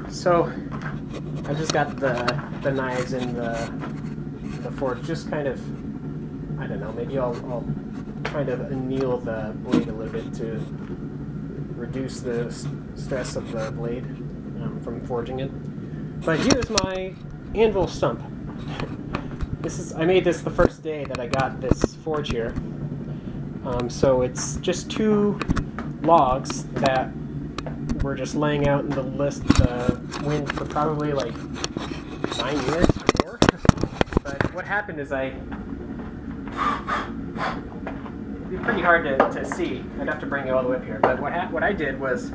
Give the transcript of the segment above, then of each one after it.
So I just got the knives in the forge, just kind of, I don't know, maybe I'll kind of anneal the blade a little bit to reduce the stress of the blade from forging it. But here's my anvil stump. I made this the first day that I got this forge here. So it's just 2 logs that were just laying out in the wind for probably like 9 years or more. But what happened is it'd be pretty hard to see. I'd have to bring it all the way up here. But what I did was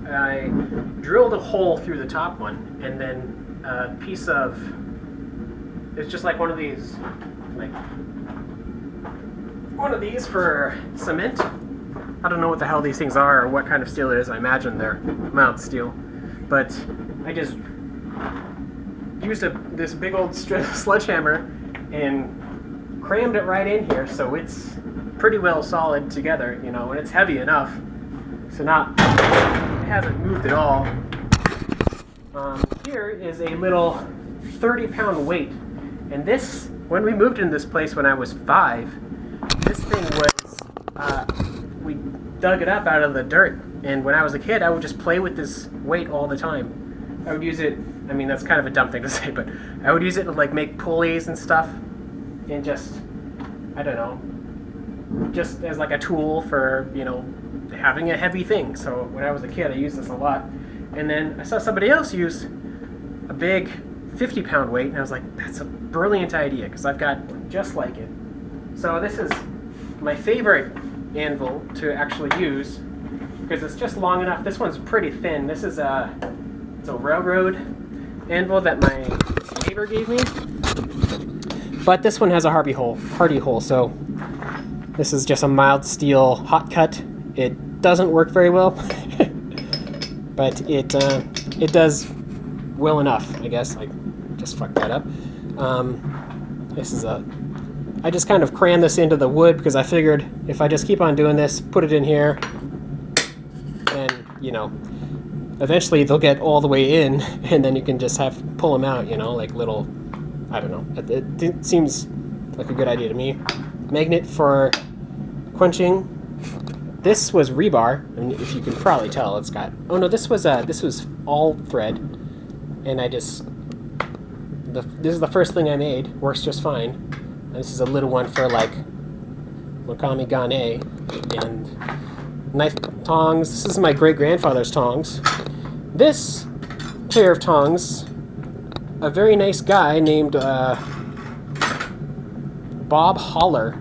I drilled a hole through the top one, and then a piece of, it's just like one of these for cement. I don't know what the hell these things are or what kind of steel it is. I imagine they're mild steel. But I just used this big old sledgehammer and crammed it right in here, so it's pretty well solid together, you know, and it's heavy enough. So it hasn't moved at all. Here is a little 30-pound weight. And this, when we moved in this place when I was 5, this thing was, we dug it up out of the dirt. And when I was a kid, I would just play with this weight all the time. I would use it, I mean, that's kind of a dumb thing to say, but I would use it to like make pulleys and stuff. And just, I don't know, just as like a tool for, you know, having a heavy thing. So when I was a kid, I used this a lot. And then I saw somebody else use a big 50-pound weight, and I was like, that's a brilliant idea, because I've got one just like it. So this is my favorite anvil to actually use, because it's just long enough. This one's pretty thin. This is it's a railroad anvil that my neighbor gave me. But this one has a hardy hole, so this is just a mild steel hot cut. It doesn't work very well, but it does well enough, I guess. I just fucked that up. I just kind of crammed this into the wood because I figured if I just keep on doing this, put it in here, and, you know, eventually they'll get all the way in, and then you can just pull them out, you know, like little, I don't know. It seems like a good idea to me. Magnet for quenching. This was rebar, and if you can probably tell, it's got, oh no, this was all thread, and this is the first thing I made. Works just fine. And this is a little one for like Wakami Gane, and knife tongs. This is my great-grandfather's tongs. This pair of tongs, a very nice guy named Bob Holler,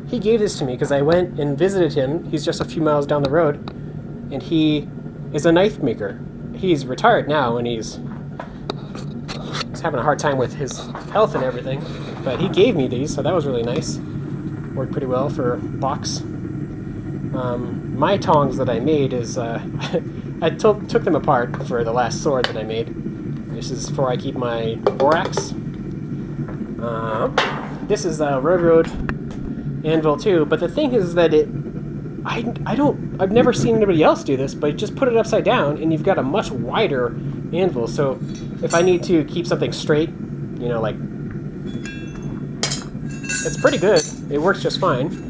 he gave this to me because I went and visited him. He's just a few miles down the road, and he is a knife maker. He's retired now, and he's having a hard time with his health and everything, but he gave me these, so that was really nice. Worked pretty well for box. My tongs that I made is, I took them apart for the last sword that I made. This is for I keep my borax. This is a railroad anvil too, but the thing is that I've never seen anybody else do this, but just put it upside down and you've got a much wider anvil. So if I need to keep something straight, you know, like, it's pretty good. It works just fine.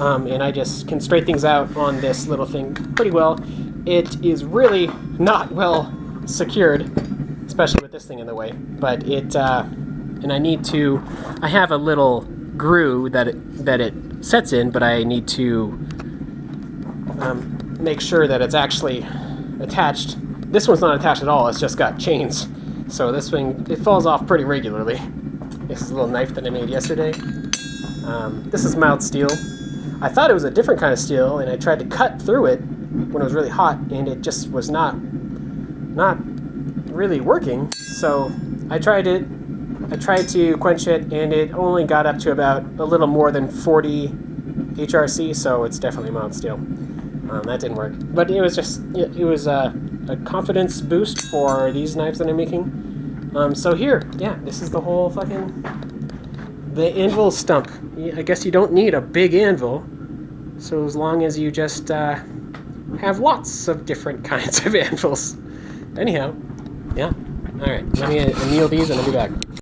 And I just can straighten things out on this little thing pretty well. It is really not well secured, especially with this thing in the way, but and I have a little groove that it sets in, but I need to make sure that it's actually attached. This one's not attached at all, it's just got chains. So this thing, it falls off pretty regularly. This is a little knife that I made yesterday. This is mild steel. I thought it was a different kind of steel, and I tried to cut through it when it was really hot, and it just was not really working. So I tried to quench it, and it only got up to about a little more than 40 HRC, so it's definitely mild steel. That didn't work. But it was a confidence boost for these knives that I'm making. So here, yeah, this is the whole the anvil stump. I guess you don't need a big anvil, so as long as you just have lots of different kinds of anvils. Anyhow, yeah. All right. Let me anneal these and I'll be back.